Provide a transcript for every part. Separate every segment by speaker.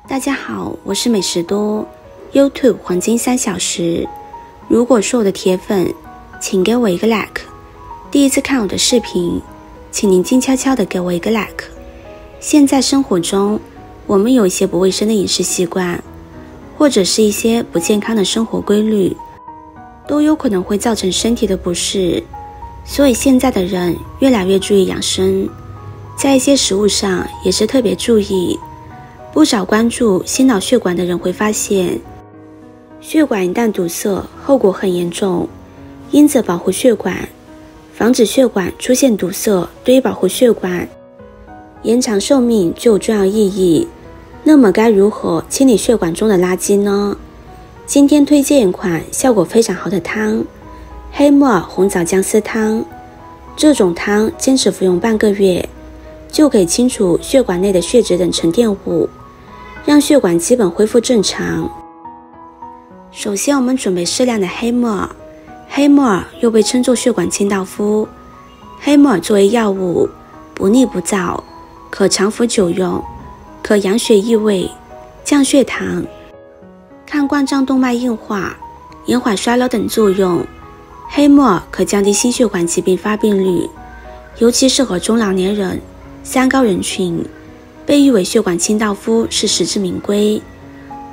Speaker 1: 大家好，我是美食多 YouTube 黄金3小时。如果是我的铁粉，请给我一个 like。第一次看我的视频，请您静悄悄地给我一个 like。现在生活中，我们有一些不卫生的饮食习惯，或者是一些不健康的生活规律，都有可能会造成身体的不适。所以现在的人越来越注意养生，在一些食物上也是特别注意。不少关注心脑血管的人会发现，血管一旦堵塞，后果很严重。因此保护血管，防止血管出现堵塞，对于保护血管延长寿命就有重要意义。那么该如何清理血管中的垃圾呢？今天推荐一款效果非常好的汤，黑木耳红枣姜丝汤。这种汤坚持服用半个月，就可以清除血管内的血脂等沉淀物，让血管基本恢复正常。首先我们准备适量的黑木耳，黑木耳又被称作血管清道夫。黑木耳作为药物，不腻不燥，可长服久用，可养血益胃、降血糖、抗冠状动脉硬化、延缓衰老等作用。黑木耳可降低心血管疾病发病率，尤其适合中老年人、三高人群，被誉为血管清道夫是实至名归。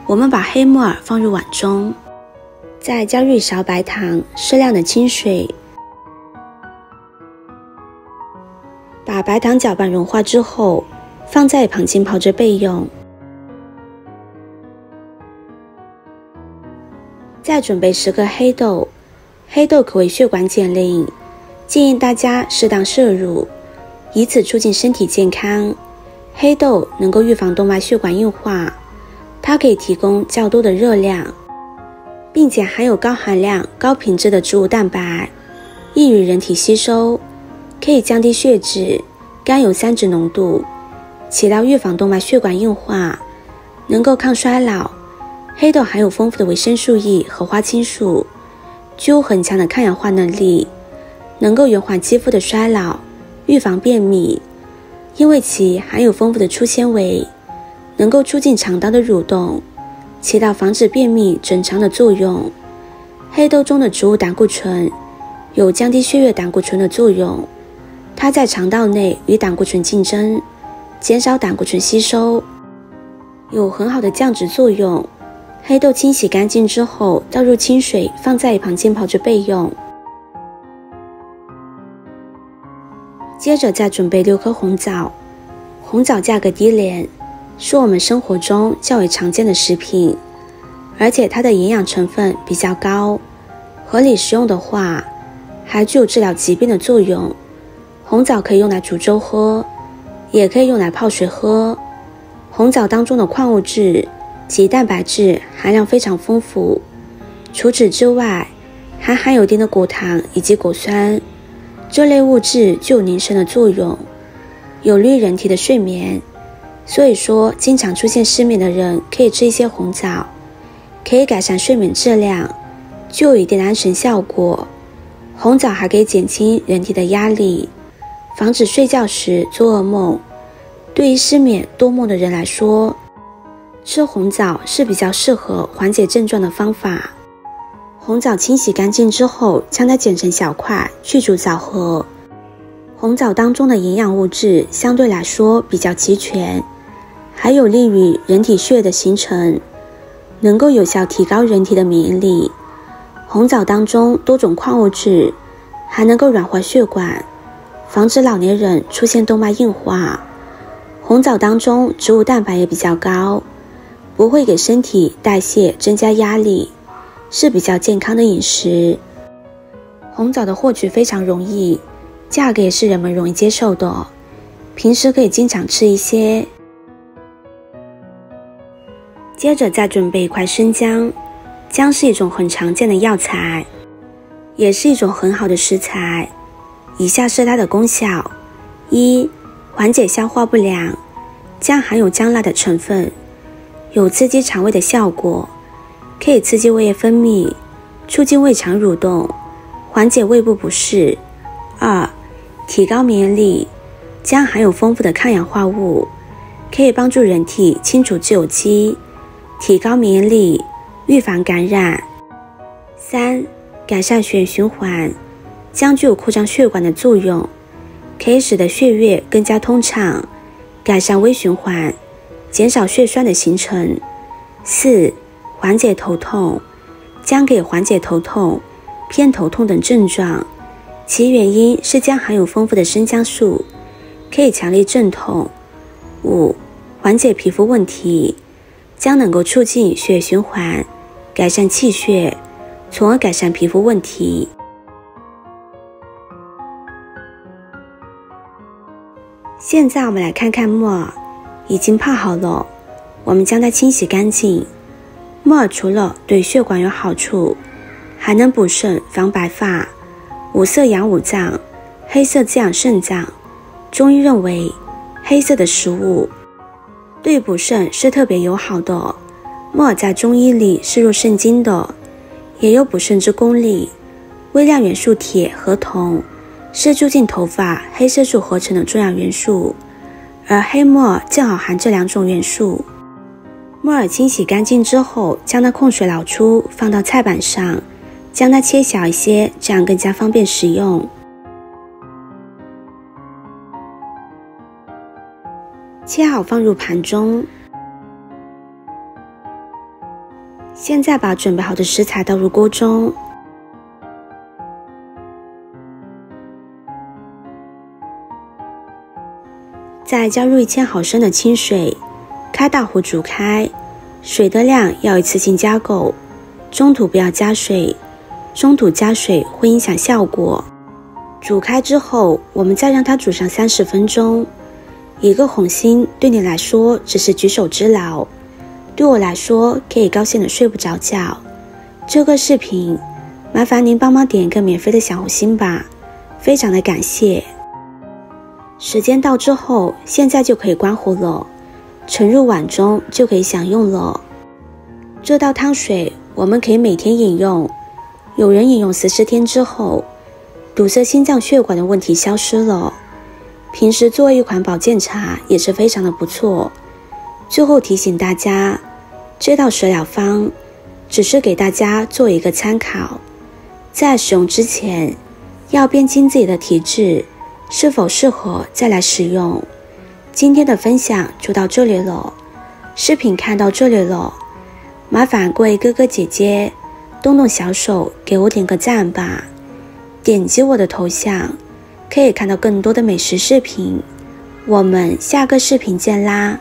Speaker 1: 我们把黑木耳放入碗中，再加入1勺白糖，适量的清水，把白糖搅拌融化之后，放在一旁浸泡着备用。再准备10个黑豆，黑豆可为血管减龄，建议大家适当摄入，以此促进身体健康。黑豆能够预防动脉血管硬化，它可以提供较多的热量，并且含有高含量、高品质的植物蛋白，易于人体吸收，可以降低血脂、甘油三酯浓度，起到预防动脉血管硬化，能够抗衰老。黑豆含有丰富的维生素 E 和花青素，具有很强的抗氧化能力，能够延缓肌肤的衰老，预防便秘。因为其含有丰富的粗纤维，能够促进肠道的蠕动，起到防止便秘整肠的作用。黑豆中的植物胆固醇有降低血液胆固醇的作用，它在肠道内与胆固醇竞争，减少胆固醇吸收，有很好的降脂作用。黑豆清洗干净之后，倒入清水，放在一旁浸泡着备用。接着再准备6颗红枣，红枣价格低廉，是我们生活中较为常见的食品，而且它的营养成分比较高，合理食用的话，还具有治疗疾病的作用。红枣可以用来煮粥喝，也可以用来泡水喝。红枣当中的矿物质及蛋白质含量非常丰富，除此之外，还含有一定的果糖以及果酸，这类物质具有凝神的作用，有利于人体的睡眠。所以说，经常出现失眠的人可以吃一些红枣，可以改善睡眠质量，具有一定的安神效果。红枣还可以减轻人体的压力，防止睡觉时做噩梦。对于失眠多梦的人来说，吃红枣是比较适合缓解症状的方法。红枣清洗干净之后，将它剪成小块，去除枣核。红枣当中的营养物质相对来说比较齐全，还有利于人体血液的形成，能够有效提高人体的免疫力。红枣当中多种矿物质还能够软化血管，防止老年人出现动脉硬化。红枣当中植物蛋白也比较高，不会给身体代谢增加压力，是比较健康的饮食。红枣的获取非常容易，价格也是人们容易接受的，平时可以经常吃一些。接着再准备1块生姜，姜是一种很常见的药材，也是一种很好的食材。以下是它的功效： 1. 缓解消化不良，姜含有姜辣的成分，有刺激肠胃的效果，可以刺激胃液分泌，促进胃肠蠕动，缓解胃部不适。2. 提高免疫力，姜含有丰富的抗氧化物，可以帮助人体清除自由基，提高免疫力，预防感染。3、改善血液循环，将具有扩张血管的作用，可以使得血液更加通畅，改善微循环，减少血栓的形成。4、缓解头痛，将可以缓解头痛、偏头痛等症状，其原因是将含有丰富的生姜素，可以强力镇痛。5、缓解皮肤问题，将能够促进血液循环，改善气血，从而改善皮肤问题。现在我们来看看木耳，已经泡好了，我们将它清洗干净。木耳除了对血管有好处，还能补肾防白发，五色养五脏，黑色滋养肾脏。中医认为黑色的食物对补肾是特别友好的，木耳在中医里是入肾经的，也有补肾之功力。微量元素铁和铜是促进头发黑色素合成的重要元素，而黑木耳正好含这2种元素。木耳清洗干净之后，将它控水捞出，放到菜板上，将它切小一些，这样更加方便食用。切好放入盘中。现在把准备好的食材倒入锅中，再加入1000毫升的清水，开大火煮开，水的量要一次性加够，中途不要加水，中途加水会影响效果。煮开之后，我们再让它煮上30分钟。一个红心对你来说只是举手之劳，对我来说可以高兴的睡不着觉。这个视频麻烦您帮忙点一个免费的小红心吧，非常的感谢。时间到之后，现在就可以关火了，盛入碗中就可以享用了。这道汤水我们可以每天饮用，有人饮用14天之后，堵塞心脏血管的问题消失了。平时作为一款保健茶也是非常的不错。最后提醒大家，这道食疗方只是给大家做一个参考，在使用之前要辨清自己的体质是否适合再来使用。今天的分享就到这里了，视频看到这里了，麻烦各位哥哥姐姐动动小手给我点个赞吧，点击我的头像可以看到更多的美食视频。我们下个视频见啦！